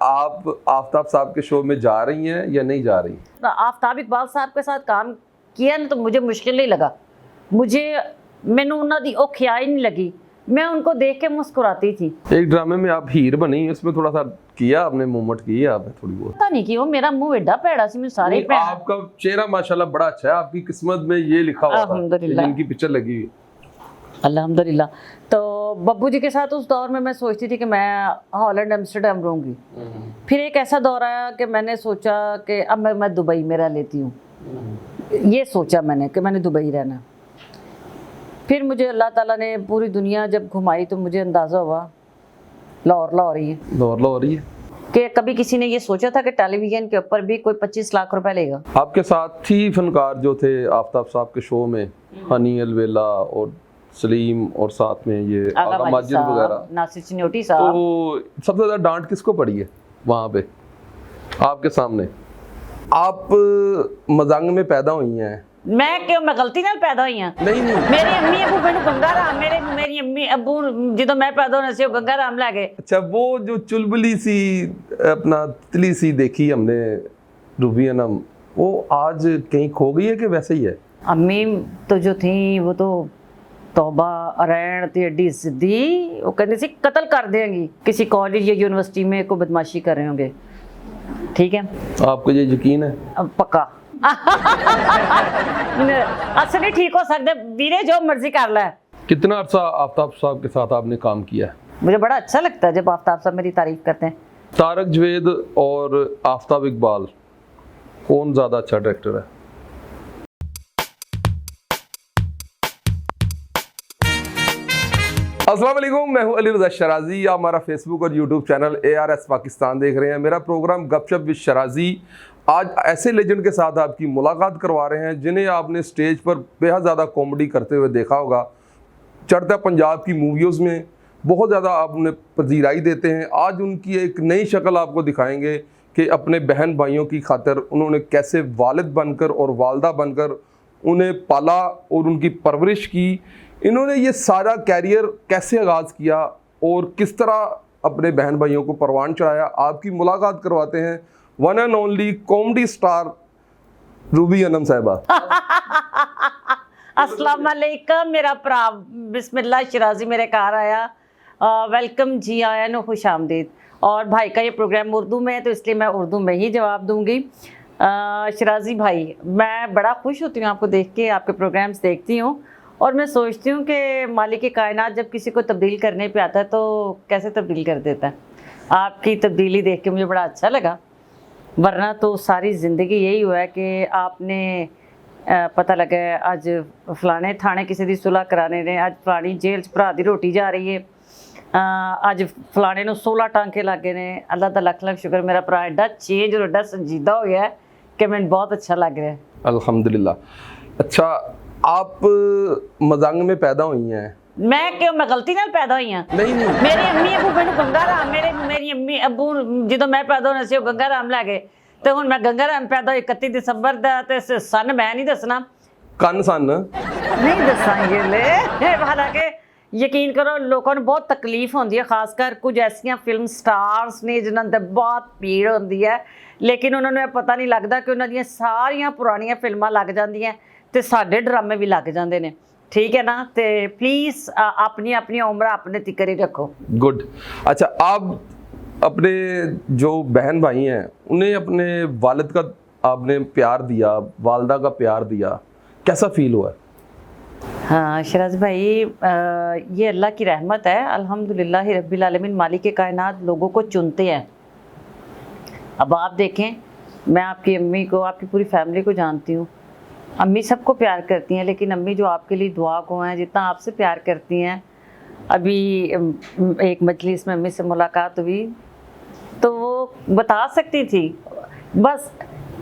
आप आफ्ताब साहब के शो में जा रही हैं या नहीं जा रही? आफ्ताब इकबाल साहब के साथ काम किया ना तो मुझे मुश्किल नहीं लगा। मैनू उन्हों दी ओ ख्याल नहीं लगी, मैं उनको देख के मुस्कुराती थी। एक ड्रामे में आप हीर बनी, उसमें थोड़ा सा किया आपने, मूवमेंट की है आपने थोड़ी बहुत? पता नहीं कि वो मेरा मुंह एडा पैड़ा सी, मैं सारे पैड़ा। आपका चेहरा माशाल्लाह बड़ा अच्छा है, आपकी किस्मत में ये लिखा हुआ था अल्हम्दुलिल्लाह, जिनकी पिक्चर लगी हुई। अल्हम्दुलिल्लाह। तो बब्बू जी के साथ उस दौर में मैं सोचती थी कि मैं हॉलैंड एम्स्टर्डम रहूँगी। फिर एक ऐसा दौर आया कि मैंने सोचा कि अब मैं दुबई में रह लेती हूँ। ये सोचा मैंने कि मैंने दुबई रहना। फिर मुझे अल्लाह ताला ने पूरी दुनिया जब घुमाई तो मुझे अंदाज़ा हुआ लाहौर ही है, लाहौर ही है कि कभी किसी ने ये सोचा था कि टेलीविजन के ऊपर भी कोई 25 लाख रुपए लेगा। आपके साथ ही फनकार जो थे आफ्ताब साहब के शो में, हनी अलवेला और सलीम और साथ में ये आगा माजिद वगैरह, नासिर चिन्योटी साहब, तो सबसे ज्यादा डांट किसको पड़ी है वहां पे आपके सामने? आप मजांग में पैदा हुई हैं। मैं गलती नाल पैदा हुई हां? नहीं मेरी अम्मी अबू मैनू गंगा राम, मेरी अम्मी अबू जो मैं पैदा होने से गंगा राम ला गए। अच्छा, वो जो चुलबुली सी अपना तितली सी देखी हमने रूबी अनम, वो आज कहीं खो गई है कि वैसे ही है? अम्मी तो जो थी वो तो तौबा रैन ते एडी सिद्धी, वो कहते सी कत्ल कर देंगी किसी कॉलेज या यूनिवर्सिटी में कोई बदमाशी कर रहे होंगे। ठीक है, आपको ये यकीन है? अब पक्का अच्छा नहीं ठीक हो सकते वीरे, जो मर्जी कर ले। कितना अर्सा आफ्ताब साहब के साथ आपने काम किया है? मुझे बड़ा अच्छा लगता है जब आफ्ताब साहब मेरी तारीफ करते हैं। तारक जवेद और आफ्ताब इकबाल, कौन ज्यादा अच्छा डायरेक्टर है? अस्सलाम वालेकुम, मैं हूं अली रज़ा शराजी। आप हमारा फेसबुक और यूट्यूब चैनल ARS पाकिस्तान देख रहे हैं। मेरा प्रोग्राम गपशप विद शराजी आज ऐसे लेजेंड के साथ आपकी मुलाकात करवा रहे हैं जिन्हें आपने स्टेज पर बेहद ज़्यादा कॉमेडी करते हुए देखा होगा। चढ़ता पंजाब की मूवीज़ में बहुत ज़्यादा आप उन्हें पजीराई देते हैं। आज उनकी एक नई शक्ल आपको दिखाएंगे कि अपने बहन भाइयों की खातिर उन्होंने कैसे वालिद बनकर और वालदा बनकर उन्हें पाला और उनकी परवरिश की। इन्होंने ये सारा कैरियर कैसे आगाज़ किया और किस तरह अपने बहन भाइयों को परवान चढ़ाया, आपकी मुलाकात करवाते हैं one and only comedy star Ruby Anam साहिबा। अस्सलाम वालेकुम मेरा भरा, बिस्मिल्लाह शराजी मेरे घर आया, वेलकम जी आया नो खुश आमदीद। और भाई का ये प्रोग्राम उर्दू में है तो इसलिए मैं उर्दू में ही जवाब दूंगी। शराजी भाई, मैं बड़ा खुश होती हूँ आपको देख के, आपके प्रोग्राम्स देखती हूँ और मैं सोचती हूँ कि मालिक कायनात जब किसी को तब्दील करने पे आता है तो कैसे तब्दील कर देता है। आपकी तब्दीली देख के मुझे बड़ा अच्छा लगा, वरना तो सारी ज़िंदगी यही हुआ है कि आपने पता लगा अज फलाने थाने किसी की सुलह कराने ने, अज फलानी जेल च भरा दी रोटी जा रही है, अज फलाने नूं 16 टांके लागे ने। अल्लाह दा लख लख शुक्र, मेरा भरा एडा चेंज और एडा संजीदा हो गया है कि मैंने बहुत अच्छा लग रहा है। अल्हम्दुलिल्लाह। अच्छा, आप मजांग में पैदा हुई हैं। मैं गलती नाल पैदा हुई हां? नहीं मेरी अम्मी अबू मैनू गंगा राम, मेरी अम्मी अबू जो मैं पैदा होने से गंगा राम लै गए तो हुण मैं गंगा राम पैदा हुई 31 दिसंबर दा, ते सन मैं नहीं दसना, कन सन नहीं दसांगे ले। हालांकि यकीन करो लोगों को बहुत तकलीफ होती है, खासकर कुछ ऐसिया फिल्म स्टार्स ने जिन्होंने तो बहुत भीड़ होती है लेकिन उन्होंने पता नहीं लगता कि उन्होंने सारिया पुरानिया फिल्मां लग जांदियां ते साडे ड्रामे भी लग जाते हैं। ठीक है ना, तो प्लीज़ अपनी अपनी उम्र अपने तिकर ही रखो। गुड। अच्छा, आप अपने जो बहन भाई हैं उन्हें अपने वालिद का आपने प्यार दिया, वालदा का प्यार दिया, कैसा फील हुआ? हाँ शराज भाई, ये अल्लाह की रहमत है, अल्हम्दुलिल्लाह रब्बिल आलमीन, मालिक के कायनात लोगों को चुनते हैं। अब आप देखें, मैं आपकी अम्मी को, आपकी पूरी फैमिली को जानती हूँ। अम्मी सबको प्यार करती हैं लेकिन अम्मी जो आपके लिए दुआ को हैं, जितना आपसे प्यार करती हैं। अभी एक मजलिस में अम्मी से मुलाकात हुई तो वो बता सकती थी, बस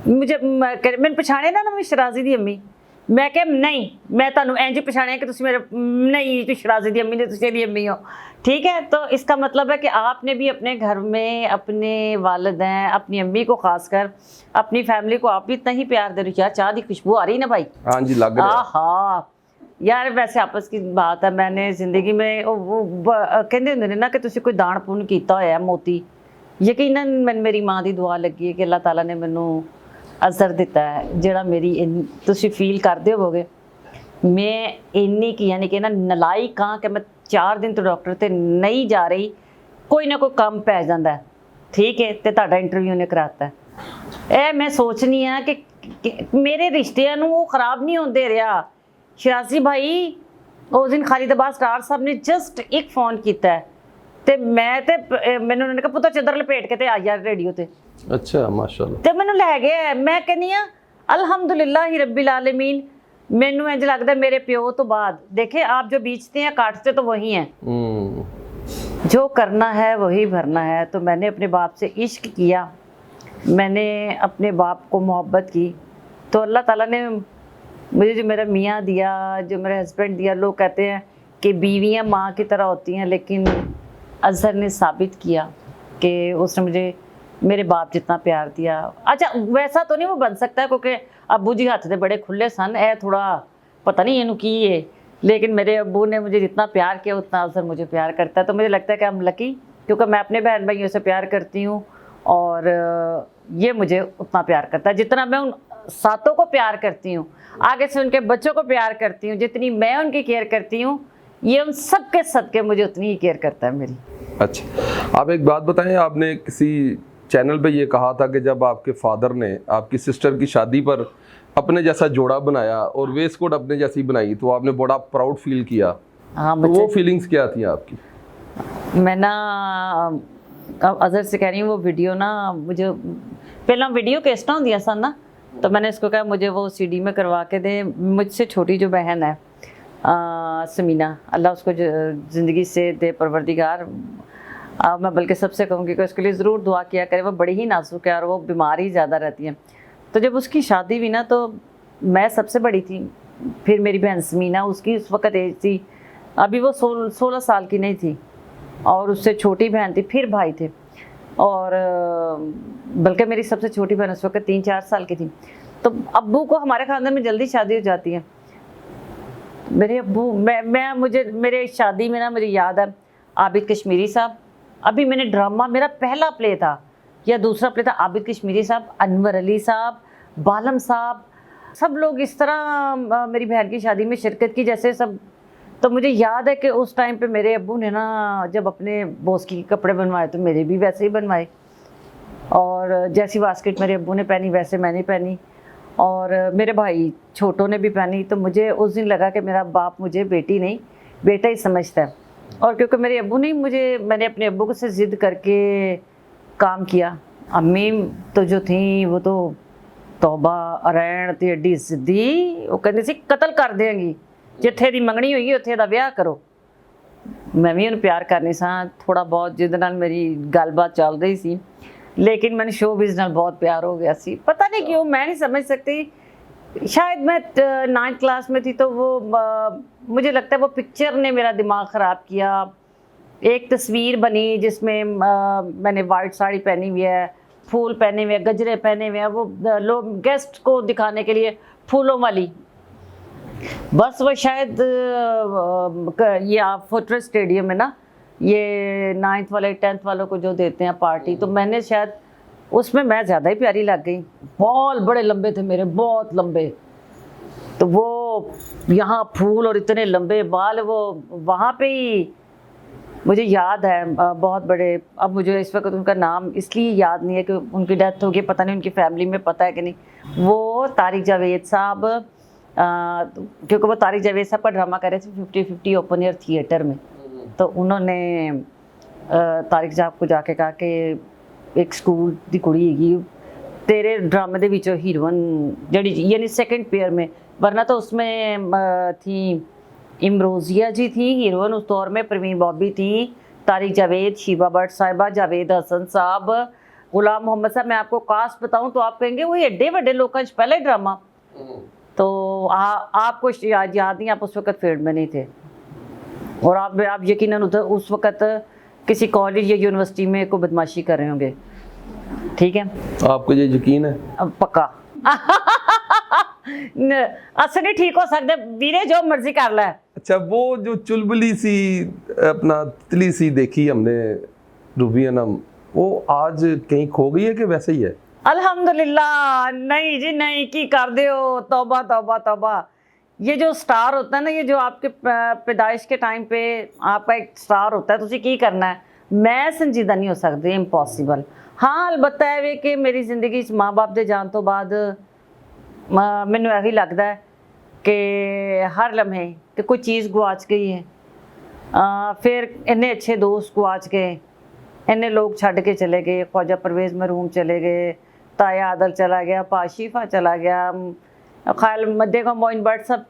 मुझे मैंने पछाने ना मैं शराजी दी अम्मी, मैं क्या नहीं, मैं तुहानू इंज पछाणिया कि तुसीं मेरे नहीं, तुम शराजी दी अम्मी ने, तुसीं दी अम्मी हो। ठीक है, तो इसका मतलब है कि आपने भी अपने घर में अपने वालिदैन, अपनी अम्मी को खासकर, अपनी फैमिली को आप भी इतना ही प्यार दे रहे हो। यार चाह की खुशबू आ रही ना भाई? हाँ जी, लग रहा है। हाँ यार, वैसे आपस की बात है, मैंने जिंदगी में वो कहते होंगे ने ना कि तुसीं कोई दान पुण्य कीता होया मोती ਯਕੀਨਨ ਮੇਰੀ ਮਾਂ ਦੀ ਦੁਆ ਲੱਗੀ ਹੈ ਕਿ ਅੱਲਾਹ ਤਾਲਾ ਨੇ ਮੈਨੂੰ ਅਜ਼ਰ ਦਿੱਤਾ ਹੈ ਜਿਹੜਾ ਮੇਰੀ ਤੁਸੀਂ ਫੀਲ ਕਰਦੇ ਹੋਵੋਗੇ ਮੈਂ ਇੰਨੀ ਕੀ ਯਾਨੀ ਕਿ ਨਾ ਨਲਾਇਕ ਹਾਂ ਕਿ ਮੈਂ 4 ਦਿਨ ਤੋਂ ਡਾਕਟਰ ਤੇ ਨਹੀਂ ਜਾ ਰਹੀ, ਕੋਈ ਨਾ ਕੋਈ ਕੰਮ ਪੈ ਜਾਂਦਾ ਠੀਕ ਹੈ ਤੇ ਤੁਹਾਡਾ ਇੰਟਰਵਿਊ ਨੇ ਕਰਾਤਾ। ਇਹ ਮੈਂ ਸੋਚਨੀ ਆ ਕਿ ਮੇਰੇ ਰਿਸ਼ਤਿਆਂ ਨੂੰ ਉਹ ਖਰਾਬ ਨਹੀਂ ਹੁੰਦੇ ਰਿਹਾ। ਸ਼ਰਾਜ਼ੀ ਭਾਈ ਉਸ ਦਿਨ ਖਾਲਿਦਾਬਾਦ ਸਟਾਰ ਸਾਹਿਬ ਨੇ ਜਸਟ ਇੱਕ ਫੋਨ ਕੀਤਾ ਤੇ ਮੈਂ ਤੇ ਮੈਨੂੰ ਉਹਨਾਂ ਨੇ ਕਿਹਾ ਪੁੱਤਰ ਚੱਦਰ ਲਪੇਟ ਕੇ ਤੇ ਆ ਜਾ ਰੇਡੀਓ ਤੇ। ਅੱਛਾ ਮਾਸ਼ਾਅੱਲਾ। ਤੇ ਮੈਨੂੰ ਲੈ ਗਏ। ਮੈਂ ਕਹਿੰਦੀ ਆ ਅਲਹਮਦੁਲਿल्लाह रब्बिल आलमीन। ਮੈਨੂੰ ਇੰਜ ਲੱਗਦਾ ਮੇਰੇ ਪਿਓ ਤੋਂ ਬਾਅਦ देखे आप जो बेचते हैं काटते तो वही हैं, जो करना है वही भरना है। तो मैंने अपने बाप से इश्क किया, मैंने अपने बाप को मोहब्बत की, तो अल्लाह ताला ने मुझे जो मेरा मियाँ दिया, जो मेरा हस्बैंड दिया। लोग कहते हैं कि बीवियाँ माँ की तरह होती हैं, लेकिन अजहर ने साबित किया कि उसने मुझे मेरे बाप जितना प्यार दिया। अच्छा वैसा तो नहीं वो बन सकता क्योंकि अबू जी हथ दे बड़े खुले सन, ए थोड़ा पता नहीं इनू की है, लेकिन मेरे अबू ने मुझे जितना प्यार किया उतना अजहर मुझे प्यार करता है। तो मुझे लगता है कि हम लकी, क्योंकि मैं अपने बहन भाइयों से प्यार करती हूँ और ये मुझे उतना प्यार करता है जितना मैं उन 7 को प्यार करती हूँ, आगे से उनके बच्चों को प्यार करती हूँ, जितनी मैं उनकी केयर करती हूँ ये उन सब के सदके मुझे उतनी ही केयर करता है मेरी। अच्छा आप एक बात बताएं, आपने किसी चैनल पे ये कहा था कि जब आपके फादर ने आपकी सिस्टर की शादी पर अपने जैसा जोड़ा बनाया और वेस्ट कोट अपने जैसी बनाई तो आपने बड़ा प्राउड फील किया। हाँ, तो वो फीलिंग्स क्या थी आपकी? मैं ना अजहर से कह रही हूँ वो वीडियो ना मुझे पहला वीडियो कैसे होंदियां सन ना, तो मैंने इसको कहा मुझे वो CD में करवा के दे। मुझसे छोटी जो बहन है समीना, अल्लाह उसको ज़िंदगी से दे परवरदिगार। मैं बल्कि सबसे कहूँगी कि उसके लिए ज़रूर दुआ किया करे, वो बड़ी ही नाजुक है और वो बीमार ही ज़्यादा रहती है। तो जब उसकी शादी हुई ना तो मैं सबसे बड़ी थी, फिर मेरी बहन समीना, उसकी उस वक़्त एज थी अभी वो 16 साल की नहीं थी, और उससे छोटी बहन थी, फिर भाई थे, और बल्कि मेरी सबसे छोटी बहन उस वक्त 3-4 साल की थी। तो अब्बू को हमारे ख़ानदान में जल्दी शादी हो जाती है। मेरे अब्बू मैं मुझे मेरे शादी में ना मुझे याद है आबिद कश्मीरी साहब, अभी मैंने ड्रामा मेरा पहला प्ले था या दूसरा प्ले था, आबिद कश्मीरी साहब, अनवर अली साहब, बालम साहब, सब लोग इस तरह मेरी बहन की शादी में शिरकत की जैसे सब। तो मुझे याद है कि उस टाइम पे मेरे अब्बू ने ना जब अपने बोस्की के कपड़े बनवाए तो मेरे भी वैसे ही बनवाए, और जैसी बास्केट मेरे अब्बू ने पहनी वैसे मैंने पहनी, और मेरे भाई छोटों ने भी पहनी। तो मुझे उस दिन लगा कि मेरा बाप मुझे बेटी नहीं बेटा ही समझता है, और क्योंकि मेरे अब्बू ने मुझे, मैंने अपने अब्बू से ज़िद करके काम किया। अम्मी तो जो थी वो तो तौबा अरैन ते एडी जिद्दी, वो कहती सी कतल कर देंगी, जिथे दी मंगनी हुई उत्थे दा ब्याह करो। मैं भी उन्हें प्यार करनी सा, थोड़ा बहुत जिद नाल मेरी गलबात चल रही सी, लेकिन मैंने शोबिज़ नाल बहुत प्यार हो गया सी। पता नहीं क्यों, मैं नहीं समझ सकती, शायद मैं 9th क्लास में थी तो वो मुझे लगता है वो पिक्चर ने मेरा दिमाग ख़राब किया। एक तस्वीर बनी जिसमें मैंने वाइट साड़ी पहनी हुई है, फूल पहने हुए हैं, गजरे पहने हुए हैं, वो लोग गेस्ट को दिखाने के लिए फूलों वाली, बस वो शायद ये फोर्ट्रेस स्टेडियम में ना ये 9th वाले 10th वालों को जो देते हैं पार्टी, तो मैंने शायद उसमें मैं ज़्यादा ही प्यारी लग गई। बाल बड़े लंबे थे मेरे, बहुत लंबे, तो वो यहाँ फूल और इतने लंबे बाल, वो वहाँ पे ही मुझे याद है बहुत बड़े। अब मुझे इस वक्त उनका नाम इसलिए याद नहीं है कि उनकी डेथ हो गई, पता नहीं उनकी फैमिली में पता है कि नहीं। वो तारिक जावेद साहब, क्योंकि वो तारिक जावेद साहब का ड्रामा कर रहे थे 50-50 ओपन एयर थिएटर में, तो उन्होंने तारिक साहब को जाके कहा कि एक स्कूल की कुड़ी हैगी तेरे ड्रामे दे विचों हीरोइन जड़ी, यानी सेकंड पेयर में, वरना तो उसमें थी इमरोजिया जी थी हीरोइन उस दौर में, परवीन बॉबी थी, तारिक जावेद, शीबा भट्ट साहिबा, जावेद हसन साहब, गुलाम मोहम्मद साहब। मैं आपको कास्ट बताऊं तो आप कहेंगे वो एडे बड़े लोग पहले ड्रामा, तो आपको याद नहीं, आप उस वक्त फील्ड में नहीं थे, और आप यकीनन उधर उस वक्त किसी कॉलेज या यूनिवर्सिटी में को बदमाशी कर रहे होंगे, ठीक है? आपको ये यकीन है? पक्का असर नहीं ठीक हो सकते वीरे, जो मर्जी कर ले। अच्छा, वो जो चुलबुली सी अपना तितली सी देखी हमने रूबी अनम, वो आज कहीं खो गई है कि वैसे ही है? अल्हम्दुलिल्लाह नहीं जी नहीं, की कर दे हो, तौबा तौबा तौबा। ये जो स्टार होता है ना, ये जो आपके पैदाइश के टाइम पे आपका एक स्टार होता है, तुझे की करना है, मैं संजीदा नहीं हो सकती, इम्पॉसिबल। हाँ अलबत्ता है वे कि मेरी जिंदगी च माँ बाप दे जान तो बाद मैनू यही लगता है कि हर लम्हे कि कोई चीज़ गुआच गई है। फिर इन्ने अच्छे दोस्त गुआच गए, इन्ने लोग छड़ के चले गए, ख्वाजा परवेज़ मरहूम चले गए, ताया आदल चला गया, पाशीफा चला गया, खालिद देखो मोइन भट्ट सब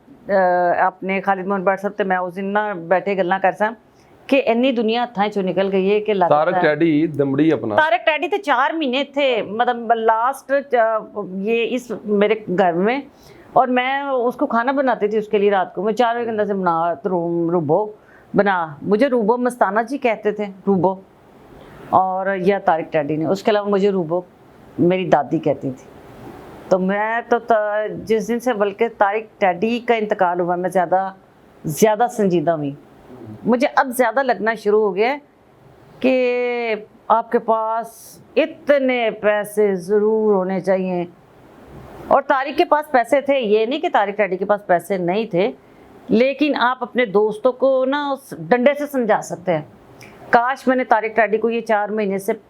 अपने खालिद मोइन भट्ट सब, तो मैं उस दिन ना बैठे गल्लां कर सा कि इन्नी दुनिया हत्थां चों निकल गई है कि तारक टैडी दमड़ी अपना, तारक टैडी तो 4 महीने थे, मतलब लास्ट ये इस मेरे घर में, और मैं उसको खाना बनाती थी उसके लिए रात को, मैं 4 बजे के अंदर से बना रूबो बना, मुझे रूबो मस्ताना जी कहते थे, रूबो, और या तारक टैडी ने, उसके अलावा मुझे रूबो मेरी दादी कहती थी। तो मैं तो जिस दिन से बल्कि तारिक टैडी का इंतकाल हुआ, मैं ज़्यादा संजीदा हुई। मुझे अब ज़्यादा लगना शुरू हो गया कि आपके पास इतने पैसे ज़रूर होने चाहिए, और तारिक के पास पैसे थे, ये नहीं कि तारिक टैडी के पास पैसे नहीं थे, लेकिन आप अपने दोस्तों को ना उस डंडे से समझा सकते हैं। काश मैंने तारिक टैडी को ये 4 महीने से,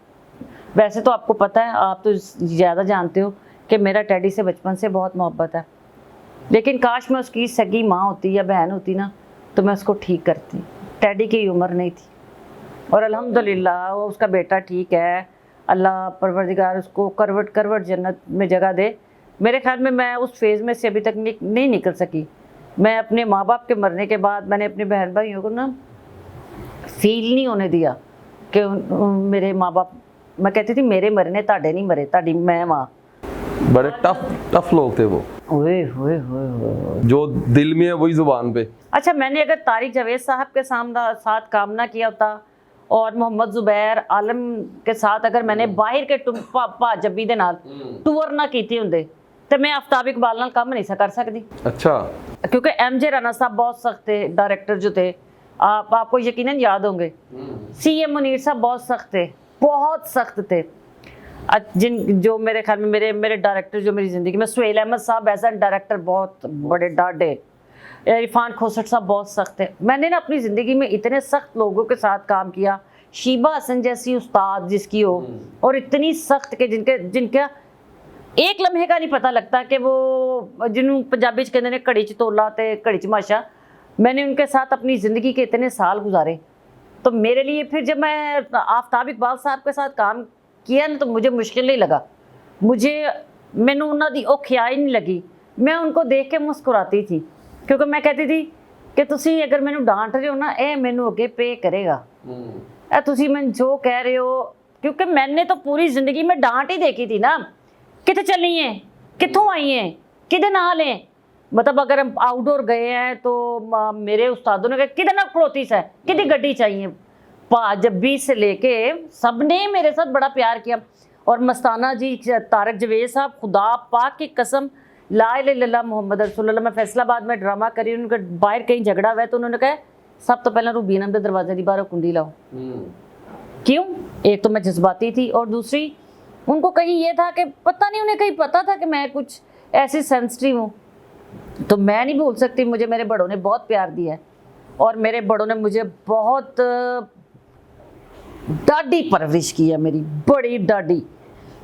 वैसे तो आपको पता है, आप तो ज़्यादा जानते हो कि मेरा टैडी से बचपन से बहुत मोहब्बत है, लेकिन काश मैं उसकी सगी माँ होती या बहन होती ना, तो मैं उसको ठीक करती। टैडी की उम्र नहीं थी, और अल्हम्दुलिल्लाह वो उसका बेटा ठीक है, अल्लाह परवरदिगार उसको करवट जन्नत में जगह दे। मेरे ख्याल में मैं उस फेज़ में से अभी तक नहीं निकल सकी। मैं अपने माँ बाप के मरने के बाद मैंने अपने बहन भाइयों को ना फील नहीं होने दिया कि मेरे माँ बाप, मैं कहती थी मेरे मरने ताड़े नहीं मरे, ताड़ी मैं माँ। बड़े टफ लोग थे वो, ओए जो दिल में है वही जुबान पे। अच्छा, मैंने अगर तारिक जावेद साहब के साथ काम ना किया होता और मोहम्मद जुबैर आलम के साथ अगर मैंने बाहर के भाजपी दे नाल टूर ना कीती हुंदे, तो मैं आफ्ताब इकबाल नाल काम नहीं कर सकती। अच्छा, क्योंकि MJ राना साहब बहुत सख्त थे, डायरेक्टर जो थे, आपको यकीनन याद होंगे। CM मुनीर साहब बहुत सख्त थे, बहुत सख्त थे। जो मेरे ख्याल में मेरे डायरेक्टर जो मेरी ज़िंदगी में, सुहेल अहमद साहब एज एन डायरेक्टर बहुत बड़े डाढ़े, इरफान खोसट साहब बहुत सख्त थे। मैंने ना अपनी ज़िंदगी में इतने सख्त लोगों के साथ काम किया, शीबा हसन जैसी उस्ताद जिसकी हो, और इतनी सख्त के जिनका एक लम्हे का नहीं पता लगता कि वो जिन्होंने पंजाबी कहते हैं घड़ी च तोला ते घड़ी च माशा, मैंने उनके साथ अपनी ज़िंदगी के इतने साल गुजारे। तो मेरे लिए फिर जब मैं आफ्ताब इकबाल साहब के साथ काम किया ना, तो मुझे मुश्किल नहीं लगा, मैनू उन्होंने औखियाई नहीं लगी, मैं उनको देख के मुस्कुराती थी, क्योंकि मैं कहती थी कि तुसी अगर मैनू डांट रहे हो ना, ये मैनू अगे पे करेगा, तुसी मैं जो कह रहे हो, क्योंकि मैंने तो पूरी ज़िंदगी में डांट ही देखी थी ना, कितने चली हैं, कितों आई हैं, किधे नाल हैं। मतलब अगर हम आउटडोर गए हैं तो मेरे उस्तादों ने कहा किधे ना खड़ोती है, कितनी गड्डी चाहिए, पाजबी से लेके सबने मेरे साथ बड़ा प्यार किया। और मस्ताना जी, तारक जावेद साहब, खुदा पाक की कसम, ला इलाहा इल्लल्लाह मोहम्मद रसूलुल्लाह, मैं फैसलाबाद में ड्रामा करी, उनके बाहर कहीं झगड़ा हुआ तो उन्होंने कहा सब तो पहले रूबीना के दरवाजे की बाहर कुंडी लाओ। क्यों? एक तो मैं जज्बाती थी, और दूसरी उनको कहीं ये था कि पता नहीं, उन्हें कहीं पता था कि मैं कुछ ऐसी सेंसिटिव हूँ, तो मैं नहीं भूल सकती। मुझे मेरे बड़ों ने बहुत प्यार दिया है, और मेरे बड़ों ने मुझे बहुत डाढ़ी परवरिश की है, मेरी बड़ी डाढ़ी।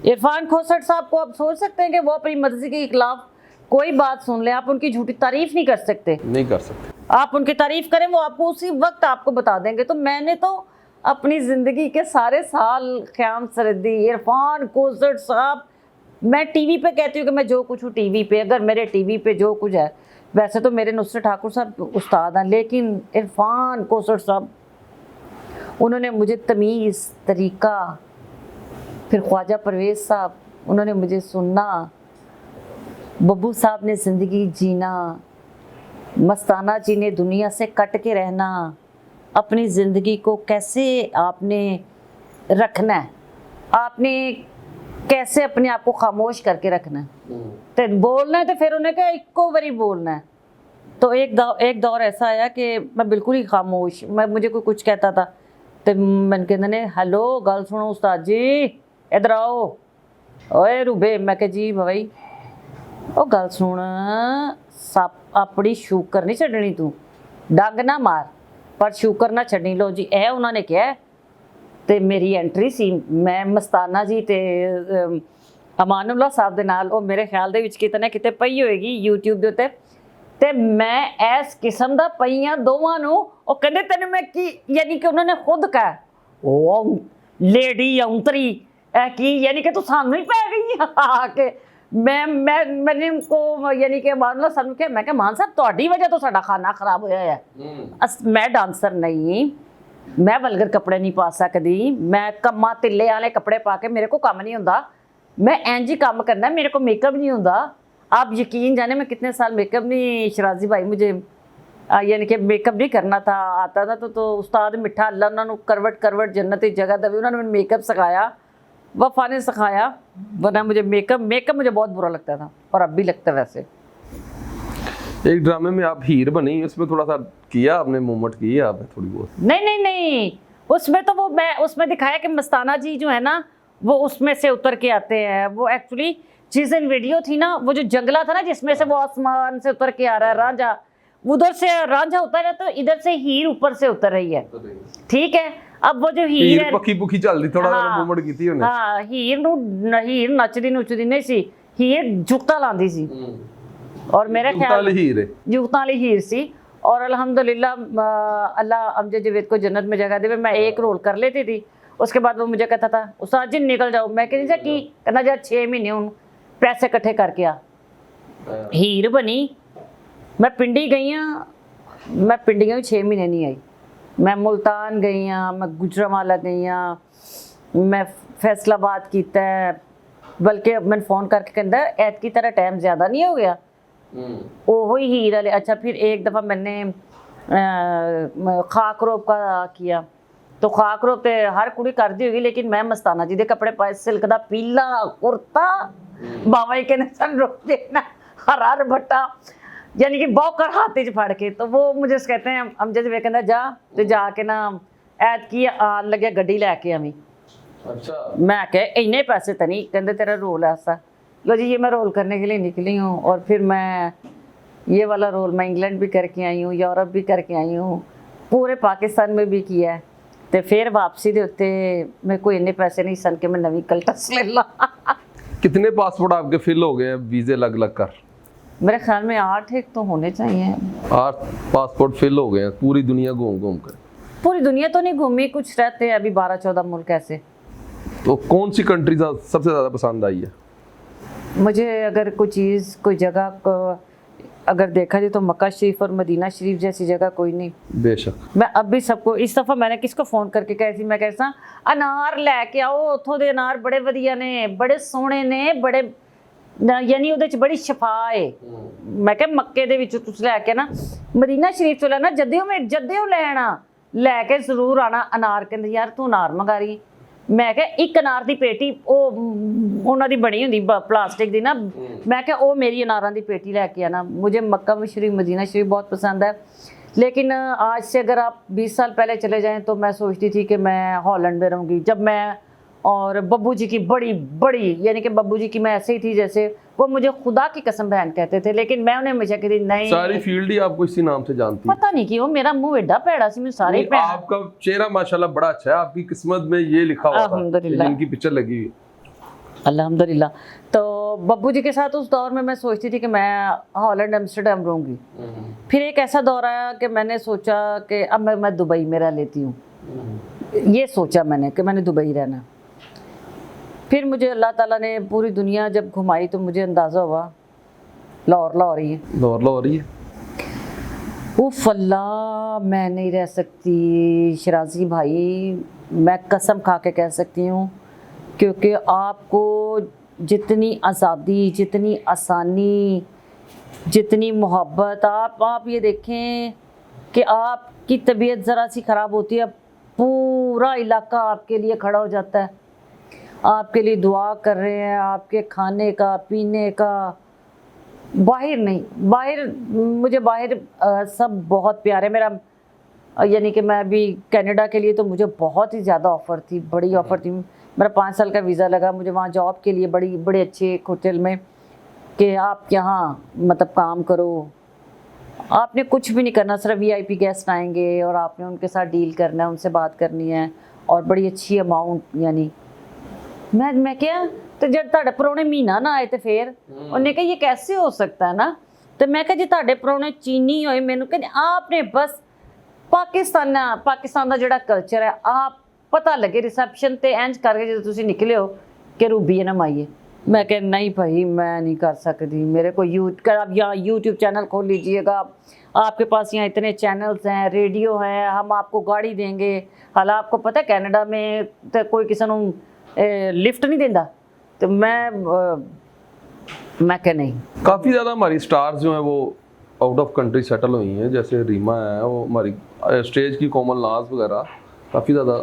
इरफान खोसट साहब को आप सोच सकते हैं कि वो अपनी मर्जी के खिलाफ कोई बात सुन ले, आप उनकी झूठी तारीफ नहीं कर सकते, आप उनकी तारीफ करें वो आपको उसी वक्त आपको बता देंगे। तो मैंने तो अपनी ज़िंदगी के सारे साल ख़याम सरदी, इरफान खोसट साहब, मैं टीवी पे कहती हूँ कि मैं जो कुछ हूँ टीवी पे, अगर मेरे टीवी पे जो कुछ है, वैसे तो मेरे नुसरत ठाकुर साहब उस्ताद हैं, लेकिन इरफान खोसट साहब, उन्होंने मुझे तमीज़, तरीक़ा, फिर ख्वाजा परवेज़ साहब, उन्होंने मुझे सुनना, बब्बू साहब ने ज़िंदगी जीना, मस्ताना जी ने दुनिया से कट के रहना, अपनी ज़िंदगी को कैसे आपने रखना है, आपने कैसे अपने आप को खामोश करके रखना है, तो बोलना है तो फिर उन्हें कहा इक्को बारी बोलना है। तो एक दौर ऐसा आया कि मैं बिल्कुल ही खामोश, मुझे कोई कुछ कहता था ਤੇ ਮੈਨੂੰ ਕਹਿੰਦੇ ਨੇ ਹੈਲੋ ਗੱਲ ਸੁਣੋ ਉਸਤਾਦ ਜੀ ਇਧਰ ਆਓ। ਓਏ ਰੂਬੇ, ਮੈਂ ਕਿਹਾ ਜੀ ਬਈ ਉਹ ਗੱਲ ਸੁਣ, ਸੱਪ ਆਪਣੀ ਸ਼ੂਕਰ ਨਹੀਂ ਛੱਡਣੀ, ਤੂੰ ਡੰਗ ਨਾ ਮਾਰ ਪਰ ਸ਼ੂਕਰ ਨਾ ਛੱਡਣੀ। ਲੋ ਜੀ ਇਹ ਉਹਨਾਂ ਨੇ ਕਿਹਾ ਤੇ ਮੇਰੀ ਐਂਟਰੀ ਸੀ। ਮੈਂ ਮਸਤਾਨਾ ਜੀ ਤੇ ਅਮਾਨੁੱਲਾ ਸਾਹਿਬ ਦੇ ਨਾਲ, ਉਹ ਮੇਰੇ ਖਿਆਲ ਦੇ ਵਿੱਚ ਕਿਤੇ ਨਾ ਕਿਤੇ ਪਈ ਹੋਏਗੀ YouTube ਦੇ ਉੱਤੇ, ਤੇ ਮੈਂ ਇਸ ਕਿਸਮ ਦਾ ਪਈਆਂ ਦੋਵਾਂ ਨੂੰ। ਉਹ ਕਹਿੰਦੇ ਤੈਨੂੰ ਮੈਂ ਕੀ, ਯਾਨੀ ਕਿ ਉਹਨਾਂ ਨੇ ਖੁਦ ਕਹਾ ਉਹ ਲੇਡੀ ਔਂਤਰੀ ਇਹ ਕੀ, ਯਾਨੀ ਕਿ ਤੂੰ ਸਾਨੂੰ ਹੀ ਪੈ ਗਈ ਆ ਕੇ। ਮੈਨੂੰ ਕੋ ਯਾਨੀ ਕਿ ਅਮਾਨੁੱਲਾ ਸਾਹਿਬ ਨੂੰ ਕਿਹਾ, ਮੈਂ ਕਿਹਾ ਮਾਨ ਸਾਹਿਬ ਤੁਹਾਡੀ ਵਜ੍ਹਾ ਤੋਂ ਸਾਡਾ ਖਾਣਾ ਖਰਾਬ ਹੋਇਆ ਹੈ। ਮੈਂ ਡਾਂਸਰ ਨਹੀਂ, ਮੈਂ ਵਲਗਰ ਕੱਪੜੇ ਨਹੀਂ ਪਾ ਸਕਦੀ, ਮੈਂ ਕੰਮਾਂ ਤਿੱਲੇ ਵਾਲੇ ਕੱਪੜੇ ਪਾ ਕੇ ਮੇਰੇ को ਕੰਮ नहीं ਹੁੰਦਾ, मैं इंज ही काम करना है, मेरे को मेकअप नहीं होता। आप यकीन जाने मैं कितने साल मेकअप नहीं, शराजी भाई मुझे यानी कि मेकअप नहीं करना था आता था। तो उस्ताद मिठा अल्लाह उन्होंने करवट करवट जन्नत की जगह दे, उन्होंने मैंने मेकअप सिखाया, वफा ने सिखाया, वरना मुझे मेकअप मुझे बहुत बुरा लगता था और अब भी लगता है। वैसे एक ड्रामे में आप हीर बनी, उसमें थोड़ा सा किया आपने, मूवमेंट की है आपने थोड़ी बहुत? नहीं, उसमें तो वो मैं उसमें दिखाया कि मस्ताना जी जो है ना वो उसमें से उतर के आते हैं। वो एक्चुअली चीज़न वीडियो थी ना, वो जो जंगला था ना जिसमें से वो आसमान से उतर के आ रहा है रांझा, उधर से रांझा उतर है तो इधर से हीर ऊपर से उतर रही है, ठीक है। अब वो जो हीर है पक्की पुखी चल रही, थोड़ा मूवमेंट की थी उन्हें। हाँ, हीर नचदी नहीं सी, हीर जुगता लांदी सी, और मेरे ख्याल जुगता वाली हीर सी। और अल्हम्दुलिल्लाह अल्लाह अमजद जावेद को जन्नत में जगह दे। मैं एक रोल कर लेती थी, उसके बाद वो मुझे कहता था उस्ताद जी निकल जाओ। मैं कहती की कहना जा 6 महीने हूँ पैसे इकट्ठे करके आ। हीर बनी, मैं पिंडी गई हाँ, मैं पिंडी गई 6 महीने नहीं आई। मैं मुल्तान गई हाँ, मैं गुजरांवाला गई हाँ, मैं फैसलाबाद किया, बल्कि मैंने फ़ोन करके कहता ऐत की तरह टाइम ज़्यादा नहीं हो गया। वो ही हीर वाले। अच्छा फिर एक दफ़ा मैंने खाकरोब का किया, तो खाकरोब तो हर कुड़ी करती होगी, लेकिन मैं मस्ताना जी के कपड़े पाए, सिल्क का पीला कुर्ता, बाबा जी कहने सन रोक देना हरा दुपट्टा, यानी कि बौकर हाथ च फड़ के। तो वो मुझे कहते हैं अमजद वे कहना जा तो जाके ना ऐत की आन लगे गड्डी लैके आवी। अच्छा, मैं कह इन्ने पैसे तो नहीं, कहते तेरा रोल है ऐसा। लो जी ये मैं रोल करने के लिए निकली हूँ, और फिर मैं ये वाला रोल मैं इंग्लैंड भी करके आई हूँ, यूरोप भी करके आई हूँ, पूरे पाकिस्तान में भी किया है। तो फिर वापसी के उत्ते मेरे को इन्ने पैसे नहीं सन कि मैं नवी कल्टस ले ला। कितने पासपोर्ट आपके फिल हो गए वीज़े लग लग कर? मेरे ख्याल में 8 एक तो होने चाहिए। 8 पासपोर्ट फिल हो गए हैं, पूरी दुनिया घूम घूम कर? पूरी दुनिया तो नहीं घूमी, कुछ रहते हैं अभी 12-14 मुल्क ऐसे। तो कौन सी कंट्री सबसे ज़्यादा पसंद आई है? मुझे अगर कोई चीज़ कोई जगह को अगर देखा जाए तो मक्का शरीफ और मदीना शरीफ जैसी जगह कोई नहीं। बेशक। मैं अब भी सबको, इस दफ़ा मैंने किसको फ़ोन करके कही थी, मैं कहता अनार लैके आओ, उतों दे अनार बड़े वधिया ने, बड़े सोहने ने, बड़े यानी उहदे च बड़ी शफा है। मैं कह मक्के दे विच तुस लैके ना मदीना शरीफ चो लेना, जद्दियों लैना लैके जरूर आना अनार। कहंदे यार तू अनार मंगा रही। मैं क्या एक अनार की पेटी उन्हों की बनी होंगी प्लास्टिक की ना, मैं क्या वो मेरी अनारों की पेटी लैके आना। मुझे मक्का शरीफ मदीना शरीफ बहुत पसंद है, लेकिन आज से अगर आप 20 साल पहले चले जाएं तो मैं सोचती थी कि मैं हॉलैंड में रहूँगी। जब मैं और बब्बू जी की बड़ी यानी कि बब्बू जी की मैं ऐसे ही थी जैसे वो मुझे खुदा की कसम बहन कहते थे, लेकिन मैं उन्हें हमेशा कहती नहीं। सारी फील्ड ही आपको इसी नाम से जानती है। पता नहीं क्यों मेरा मुंह एडा पैड़ा सी, मैं सारे आपका चेहरा माशाल्लाह बड़ा अच्छा है, आपकी किस्मत में ये लिखा हुआ था, इनकी पिक्चर लगी हुई। अल्हम्दुलिल्लाह। तो बब्बू जी के साथ उस दौर में मैं सोचती थी कि मैं हॉलैंड एम्स्टर्डम रहूँगी। फिर एक ऐसा दौर आया कि मैंने सोचा कि अब मैं दुबई में रह लेती हूँ। ये सोचा मैंने कि मैंने दुबई रहना। फिर मुझे अल्लाह ताला ने पूरी दुनिया जब घुमाई तो मुझे अंदाज़ा हुआ लाहौर ही है। लाहौर ही है। उफ अल्लाह, मैं नहीं रह सकती शराजी भाई, मैं कसम खा के कह सकती हूँ, क्योंकि आपको जितनी आज़ादी, जितनी आसानी, जितनी मोहब्बत, आप ये देखें कि आपकी तबीयत ज़रा सी ख़राब होती है, पूरा इलाका आपके लिए खड़ा हो जाता है, आपके लिए दुआ कर रहे हैं, आपके खाने का पीने का। बाहर नहीं, बाहर मुझे बाहर सब बहुत प्यारे। मेरा यानी कि मैं अभी कनाडा के लिए तो मुझे बहुत ही ज़्यादा ऑफ़र थी, बड़ी ऑफ़र थी। मेरा 5 साल का वीज़ा लगा मुझे वहाँ जॉब के लिए, बड़े अच्छे एक होटल में, कि आप यहाँ मतलब काम करो, आपने कुछ भी नहीं करना, सिर्फ VIP गेस्ट आएंगे और आपने उनके साथ डील करना है, उनसे बात करनी है, और बड़ी अच्छी अमाउंट। यानी मैं क्या, तो जब ਤੁਹਾਡੇ ਪ੍ਰਾਹੁਣੇ ਮਹੀਨਾ ना आए तो फिर उन्हें कहा ये कैसे हो सकता है ना, तो मैं कहा जी ਤੁਹਾਡੇ ਪ੍ਰਾਹੁਣੇ चीनी होए, मैनू कहते आपने बस पाकिस्तान का जोड़ा कल्चर है, आप पता लगे रिसैप्शन ते इंज करके जो तुसी निकले हो कि रूबी है ना माइए। मैं कह नहीं भाई मैं नहीं कर सकती, मेरे को आप यहाँ यूट्यूब चैनल खोल लीजिएगा, आपके पास यहाँ इतने चैनल्स हैं, रेडियो है, हम आपको गाड़ी देंगे। हालांकि आपको पता है कनाडा में तो कोई किसी को लिफ्ट नहीं देता, तो मैं कह नहीं। काफ़ी ज़्यादा हमारी स्टार्स जो हैं वो आउट ऑफ कंट्री सेटल हुई हैं, जैसे रीमा है, वो हमारी स्टेज की कोमल नाज वगैरह काफ़ी ज़्यादा।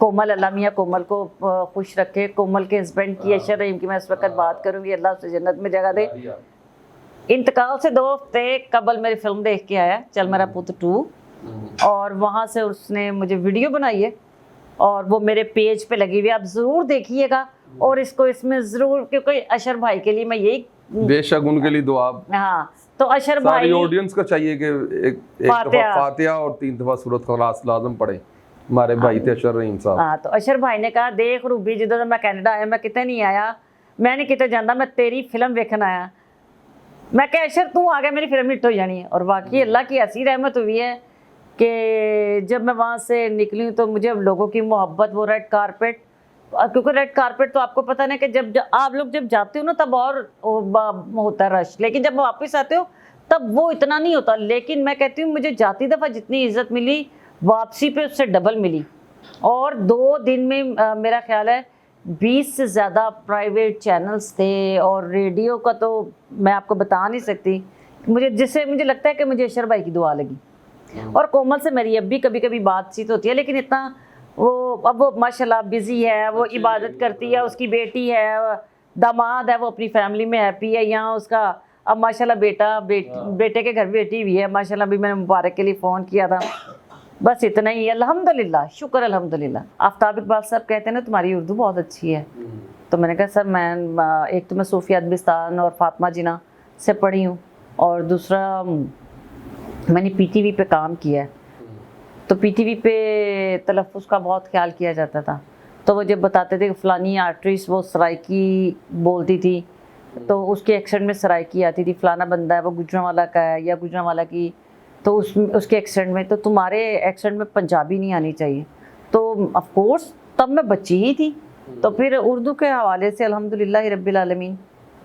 कोमल, अल्लाह मियाँ कोमल को खुश रखे। कोमल के हस्बैंड की अशर रहीम की मैं इस वक्त बात करूँगी, अल्लाह उसे जन्नत में जगह दे। इंतकाल से 2 हफ्ते कबल मेरी फिल्म देख के आया चल मेरा पुत 2, और वहाँ से उसने मुझे वीडियो बनाई है और वो मेरे पेज पे लगी हुई है, आप ज़रूर देखिएगा। और इसको इसमें ज़रूर, क्योंकि अशर भाई के लिए मैं यही, बेशक उनके लिए दुआ। हाँ तो अशर सारी भाई ऑडियंस का चाहिए कि एक दफ़ा फातिहा और 3 दफ़ा सूरत खलास लाजम पढ़े, हमारे भाई थे अशर रहीम साहब। हाँ तो अशर भाई ने कहा देख रूबी जिदा मैं कनाडा आया, मैं कितने नहीं आया, मैं नहीं कितने जाना, मैं तेरी फिल्म वेखन आया। मैं कहा अशर तू आ गया मेरी फिल्म हिट हो जानी है। और वाकई अल्लाह की ऐसी रहमत हुई है कि जब मैं वहाँ से निकली तो मुझे लोगों की मोहब्बत, वो रेड कारपेट, क्योंकि रेड कारपेट तो आपको पता ना कि जब आप लोग जब जाते हो ना तब और होता है रश, लेकिन जब वापस आते हो तब वो इतना नहीं होता। लेकिन मैं कहती हूँ मुझे जाती दफ़ा जितनी इज़्ज़त मिली वापसी पे उससे डबल मिली। और 2 दिन में मेरा ख्याल है 20 से ज़्यादा प्राइवेट चैनल्स थे, और रेडियो का तो मैं आपको बता नहीं सकती, जिससे मुझे लगता है कि मुझे अशर भाई की दुआ लगी। और कोमल से मेरी अब भी कभी कभी बातचीत होती है, लेकिन इतना अब वो माशाल्लाह बिज़ी है, वो इबादत करती है, उसकी बेटी है, दामाद है, वो अपनी फैमिली में हैप्पी है। यहाँ उसका अब माशाल्लाह बेटे के घर बेटी भी है माशाल्लाह। भी मैंने मुबारक के लिए फ़ोन किया था, बस इतना ही। अल्हम्दुलिल्लाह, शुक्र अल्हम्दुलिल्लाह। आफ्ताब इकबाल साहब कहते हैं ना तुम्हारी उर्दू बहुत अच्छी है, तो मैंने कहा सर मैं एक तो मैं सूफिया अदबिस्तान और फातिमा जिना से पढ़ी हूँ, और दूसरा मैंने PTV पे काम किया है, तो PTV पे तलफ़्फ़ुज़ का बहुत ख्याल किया जाता था। तो वो जब बताते थे कि फ़लानी आर्टिस्ट वो सराइकी बोलती थी, तो उसके एक्सेंट में सराइकी आती थी, फ़लाना बंदा है वो गुजरांवाला का है या गुजरांवाला की, तो उसके एक्सेंट में, तो तुम्हारे एक्सेंट में पंजाबी नहीं आनी चाहिए। तो ऑफ कोर्स तब मैं बच्ची ही थी, तो फिर उर्दू के हवाले से अल्हम्दुलिल्लाह रब्बिल आलमीन,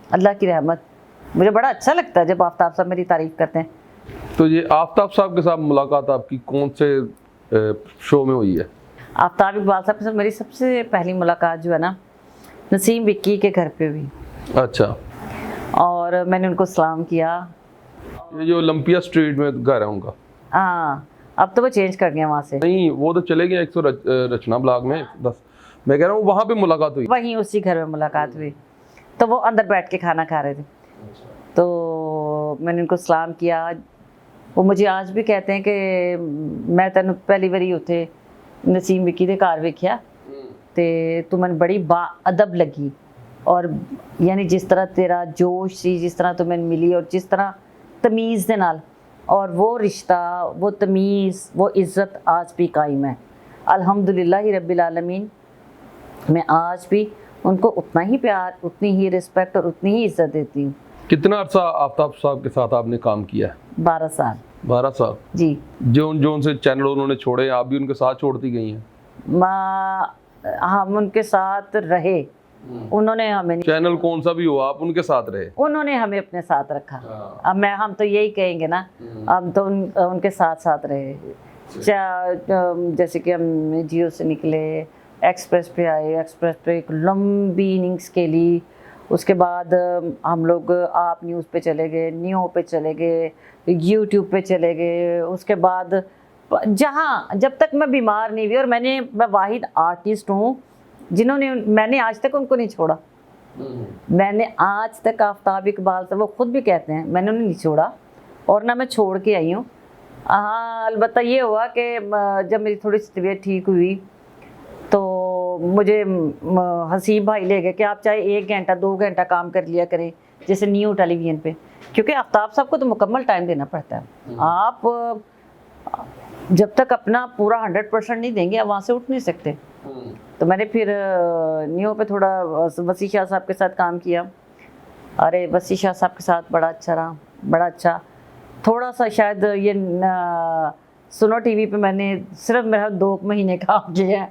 अल्लाह की रहमत। मुझे बड़ा अच्छा लगता है जब आफ्ताब साहब मेरी तारीफ़ करते हैं। तो ये आफ्ताब साहब के साथ मुलाकात आपकी कौन से शो में हुई है? आफ्ताब इकबाल साहब के साथ मेरी सबसे पहली मुलाकात जो है ना नसीम विक्की के घर पे हुई। अच्छा। और मैंने उनको सलाम किया। ये जो ओलंपिया स्ट्रीट में घर है उनका? हाँ, अब तो वो चेंज कर गए वहाँ से। नहीं, वो तो चले गए 100 रचना ब्लॉक में 10। मैं कह रहा हूँ वहाँ पे मुलाकात हुई? वहीं उसी घर में मुलाकात हुई। तो वो अंदर बैठ के खाना खा रहे थे, तो मैंने उनको सलाम किया। वो मुझे आज भी कहते हैं कि मैं तेन पहली बारी उत्थे नसीम विक्की के घर वेख्या ते तू मैंने बड़ी बाअदब लगी, और यानी जिस तरह तेरा जोश सी, जिस तरह तू मैंने मिली, और जिस तरह तमीज़ दे नाल, और वो रिश्ता, वो तमीज़, वो इज़्ज़त आज भी कायम है अल्हम्दुलिल्लाह रब्बिल आलमीन। मैं आज भी उनको उतना ही प्यार, उतनी ही रिस्पेक्ट और उतनी ही इज़्ज़त देती हूँ। कितना अर्सा आफ्ताब साहब के साथ आपने काम किया है? 12 साल। 12 साल जी। जो से चैनल उन्होंने छोड़े, आप भी उनके साथ छोड़ती गई हैं? हम उनके साथ रहे, उन्होंने हमें, चैनल कौन सा भी हो आप उनके साथ रहे, उन्होंने हमें अपने साथ रखा। अब हम तो यही कहेंगे ना, हम तो उनके साथ साथ रहे। जैसे कि हम जियो से निकले, एक्सप्रेस पे आए, एक्सप्रेस पे एक लंबी इनिंग्स खेली, उसके बाद हम लोग आप न्यूज़ पे चले गए, न्यू पे चले गए, यूट्यूब पे चले गए। उसके बाद जहाँ जब तक मैं बीमार नहीं हुई, और मैं वाहिद आर्टिस्ट हूँ मैंने आज तक उनको नहीं छोड़ा। मैंने आज तक आफ्ताब इकबाल से, वो खुद भी कहते हैं, मैंने उन्हें नहीं छोड़ा और ना मैं छोड़ के आई हूँ। हाँ, अलबत्ता ये हुआ कि जब मेरी थोड़ी सी तबीयत ठीक हुई तो मुझे हसीब भाई ले गए कि आप चाहे 1 घंटा 2 घंटा काम कर लिया करें, जैसे न्यू टेलीविज़न पे, क्योंकि आफ्ताब साहब को तो मुकम्मल टाइम देना पड़ता है। आप जब तक अपना पूरा 100% नहीं देंगे आप वहाँ से उठ नहीं सकते। तो मैंने फिर न्यू पे थोड़ा वसी शाह साहब के साथ काम किया। अरे वसी शाह साहब के साथ बड़ा अच्छा रहा, बड़ा अच्छा। थोड़ा सा शायद ये सुनो टीवी पे मैंने सिर्फ मेरा 2 महीने काम किया है,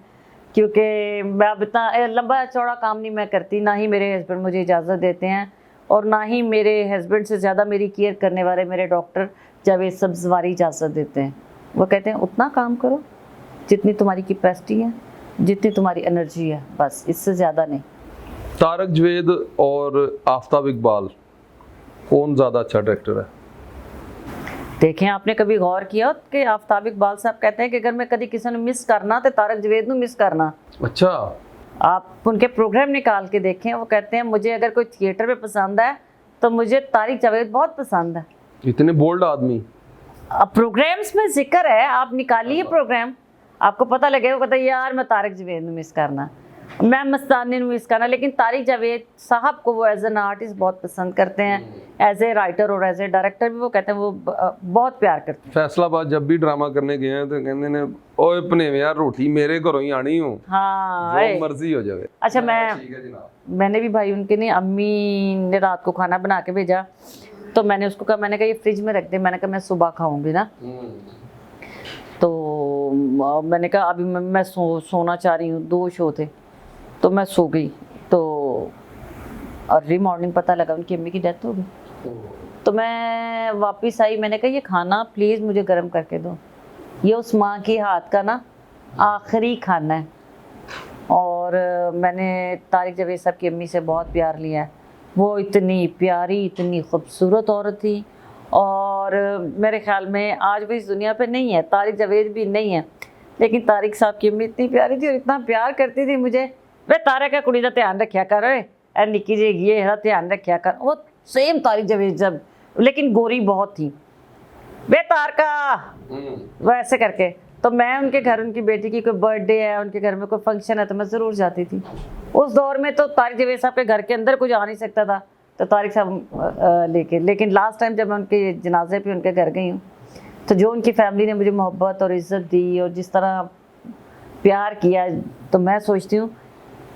क्योंकि मैं अब इतना लंबा चौड़ा काम नहीं मैं करती, ना ही मेरे हस्बैंड मुझे इजाज़त देते हैं और ना ही मेरे हस्बैंड से ज़्यादा मेरी केयर करने वाले मेरे डॉक्टर जावेद सब्ज़वारी इजाज़त देते हैं। वो कहते हैं उतना काम करो जितनी तुम्हारी कैपेसिटी है, जितनी तुम्हारी एनर्जी है, बस इससे ज़्यादा नहीं। तारक जवेद और आफ्ताब इकबाल कौन ज़्यादा अच्छा डायरेक्टर है? देखें, आपने कभी गौर किया कि आफ्ताब इकबाल साहब कहते हैं कि अगर मैं कभी किसी ने मिस करना तो तारक जवेद नू मिस करना। अच्छा, आप उनके प्रोग्राम निकाल के देखें, वो कहते हैं मुझे अगर कोई थिएटर में पसंद है तो मुझे तारिक जावेद बहुत पसंद है। इतने बोल्ड आदमी। अब प्रोग्राम्स में जिक्र है, आप निकालिए प्रोग्राम, आपको पता लगेगा। वो कहता है यार मैं तारिक जावेद नू मिस करना, मैं मस्तानी नू मिस करना, लेकिन तारिक जावेद साहब को वो एज एन आर्टिस्ट बहुत पसंद करते हैं, एज ए राइटर और एज ए डायरेक्टर भी वो कहते हैं वो बहुत प्यार करते हैं। फैसलाबाद जब भी ड्रामा करने गए हैं तो कहते ने ओए भनेवे यार रोटी मेरे घरों ही आनी हो, हाँ जो मर्जी हो जाए। अच्छा, ठीक है जनाब। मैंने भी भाई उनके नहीं, अम्मी ने रात को खाना बना के भेजा तो मैंने उसको कहा, मैंने कहा ये फ्रिज में रख दे, मैंने कहा मैं सुबह खाऊंगी ना। तो मैंने कहा अभी मैं सोना चाह रही हूँ, 2 शो थे तो मैं सो गई। तो अर्ली मॉर्निंग पता लगा उनकी अम्मी की डेथ हो गई। तो मैं वापस आई, मैंने कहा ये खाना प्लीज़ मुझे गर्म करके दो, ये उस माँ की हाथ का ना आखिरी खाना है। और मैंने तारिक जावेद साहब की अम्मी से बहुत प्यार लिया है। वो इतनी प्यारी, इतनी खूबसूरत औरत थी और मेरे ख्याल में आज भी इस दुनिया पे नहीं है, तारिक जावेद भी नहीं है, लेकिन तारिक साहब की अम्मी इतनी प्यारी थी और इतना प्यार करती थी मुझे। वे तारिक का कुड़ी का ध्यान रखा कर, ए निक्की जी ये है ध्यान रखा कर। वो सेम तारिक जावेद जब, लेकिन गोरी बहुत थी। वे तारका वैसे करके। तो मैं उनके घर, उनकी बेटी की कोई बर्थडे है, उनके घर में कोई फंक्शन है तो मैं ज़रूर जाती थी। उस दौर में तो तारिक जावेद साहब के घर के अंदर कुछ आ नहीं सकता था, तो तारिक साहब लेके। लेकिन लास्ट टाइम जब मैं उनके जनाजे पे उनके घर गई हूँ तो जो उनकी फैमिली ने मुझे मोहब्बत और इज़्ज़त दी और जिस तरह प्यार किया, तो मैं सोचती हूँ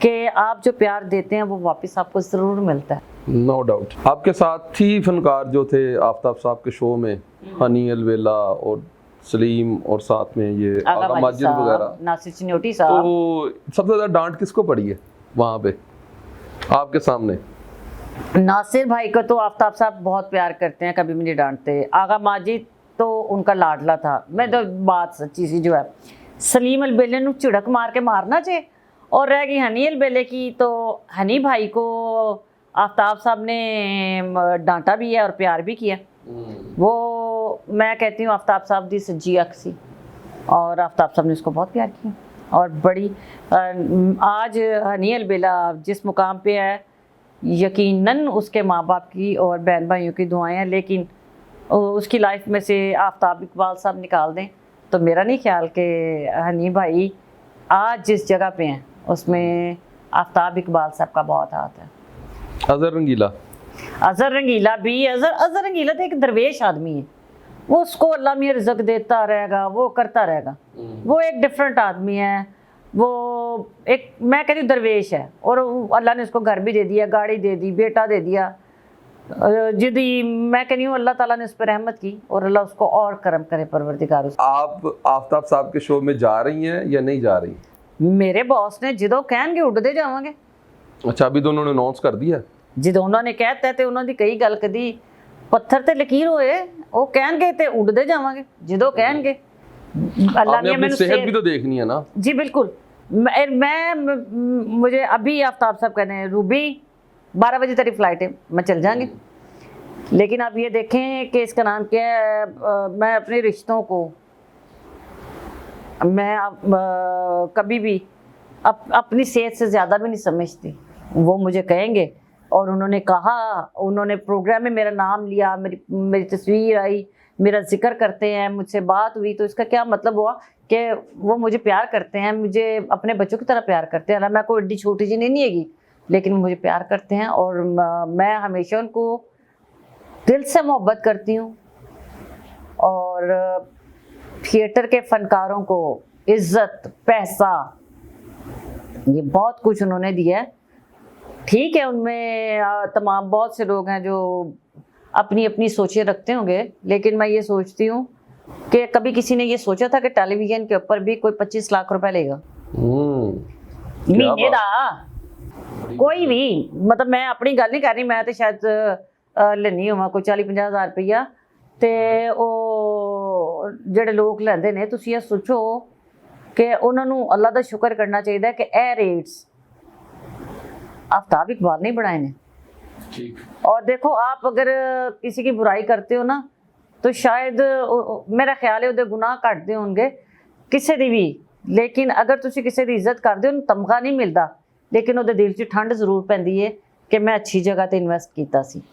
कि आप जो प्यार देते हैं वो वापस आपको ज़रूर मिलता है। No doubt. आपके साथी फनकार जो थे आफ्ताब साहब के शो में, हनी अलवेला और सलीम और साथ में ये आगा माजिद वगैरह, नासिर चिन्योटी साहब, तो सबसे ज़्यादा डांट किसको पड़ी है वहाँ पे आपके सामने? नासिर भाई को तो आफ्ताब साहब बहुत प्यार करते हैं, कभी मुझे डांटते। आगा माजिद तो उनका लाडला था। मैं तो बात सच्ची सी जो है, सलीम अलबेले ने झिड़क मार के मारना चाहिए। और रह गई हनी अलबेले की, तो हनी भाई को आफ्ताब साहब ने डांटा भी है और प्यार भी किया। वो मैं कहती हूँ आफ्ताब साहब दी सज्जी अख सी, और आफ्ताब साहब ने उसको बहुत प्यार किया। और बड़ी आज हनी अलबेला जिस मुकाम पे है, यकीनन उसके माँ बाप की और बहन भाइयों की दुआएं हैं, लेकिन उसकी लाइफ में से आफ्ताब इकबाल साहब निकाल दें तो मेरा नहीं ख्याल कि हनी भाई आज जिस जगह पे हैं उसमें आफ्ताब इकबाल साहब का बहुत हाथ है। अजहर रंगीला, अजहर रंगीला भी, अजहर रंगीला तो एक दरवेश आदमी है, वो उसको अल्लाह मियां रिज़्क देता रहेगा, वो करता रहेगा। वो एक डिफरेंट आदमी है, वो एक मैं कहती हूँ दरवेश है, और अल्लाह ने उसको घर भी दे दिया, गाड़ी दे दी, बेटा दे दिया। जिदी मैं कहती हूँ अल्लाह ताला ने उस पर रहमत की और अल्लाह उसको और करम करे परवरदिगार। आप आफ्ताब साहब के शो में जा रही हैं या नहीं जा रही? मेरे बॉस ने जो कहणगे उड़ते जावांगे। अच्छा, अभी तो उन्होंने अनाउंस कर दिया? जो उन्होंने कहता है उन्होंने कई गल कदी पत्थर ते लकीर होए, वो कहणगे ते उड़ते जावांगे जो कहणगे। अल्लाह ने अपनी सेहत भी तो देखनी है ना। जी बिल्कुल। मैं मुझे अभी आफ्ताब साहब कहते हैं रूबी 12 बजे तेरी फ्लाइट है, मैं चल जाएंगे। लेकिन आप ये देखें कि इसका नाम क्या है, मैं अपने रिश्तों को मैं कभी भी अपनी सेहत से ज़्यादा भी नहीं समझती। वो मुझे कहेंगे, और उन्होंने कहा, उन्होंने प्रोग्राम में मेरा नाम लिया, मेरी तस्वीर आई, मेरा जिक्र करते हैं, मुझसे बात हुई, तो इसका क्या मतलब हुआ कि वो मुझे प्यार करते हैं, मुझे अपने बच्चों की तरह प्यार करते हैं। मैं कोई एड्डी छोटी जी नहीं हैगी, लेकिन वो मुझे प्यार करते हैं और मैं हमेशा उनको दिल से मोहब्बत करती हूँ। और थिएटर के फनकारों को इज्जत, पैसा, ये बहुत कुछ उन्होंने दिया है। ठीक है, उनमें तमाम बहुत से लोग हैं जो अपनी अपनी सोचें रखते होंगे, लेकिन मैं ये सोचती हूँ कि कभी किसी ने ये सोचा था कि टेलीविजन के ऊपर भी कोई 25 लाख रुपए लेगा महीने दा? कोई भी, मतलब मैं अपनी गल नहीं कर रही, मैं तो शायद लेनी होवां कोई 40-50 हज़ार रुपया, ते ओ ਜਿਹੜੇ ਲੋਕ ਲੈਂਦੇ ਨੇ, ਤੁਸੀਂ ਇਹ ਸੋਚੋ कि उन्होंने अल्लाह का शुक्र करना चाहिए कि ए रेट्स आफ्ताब इकबाल नहीं बनाए ने। ठीक। और देखो, आप अगर किसी की बुराई करते हो ना, तो शायद मेरा ख्याल है उहदे गुनाह घटदे होंगे किसी दी भी, लेकिन अगर तुसी किसी दी इज्जत करदे हो, तमगा नहीं मिलता, लेकिन उहदे दिल च ठंड जरूर पैंदी है कि मैं अच्छी जगह ते इन्वेस्ट कीता सी।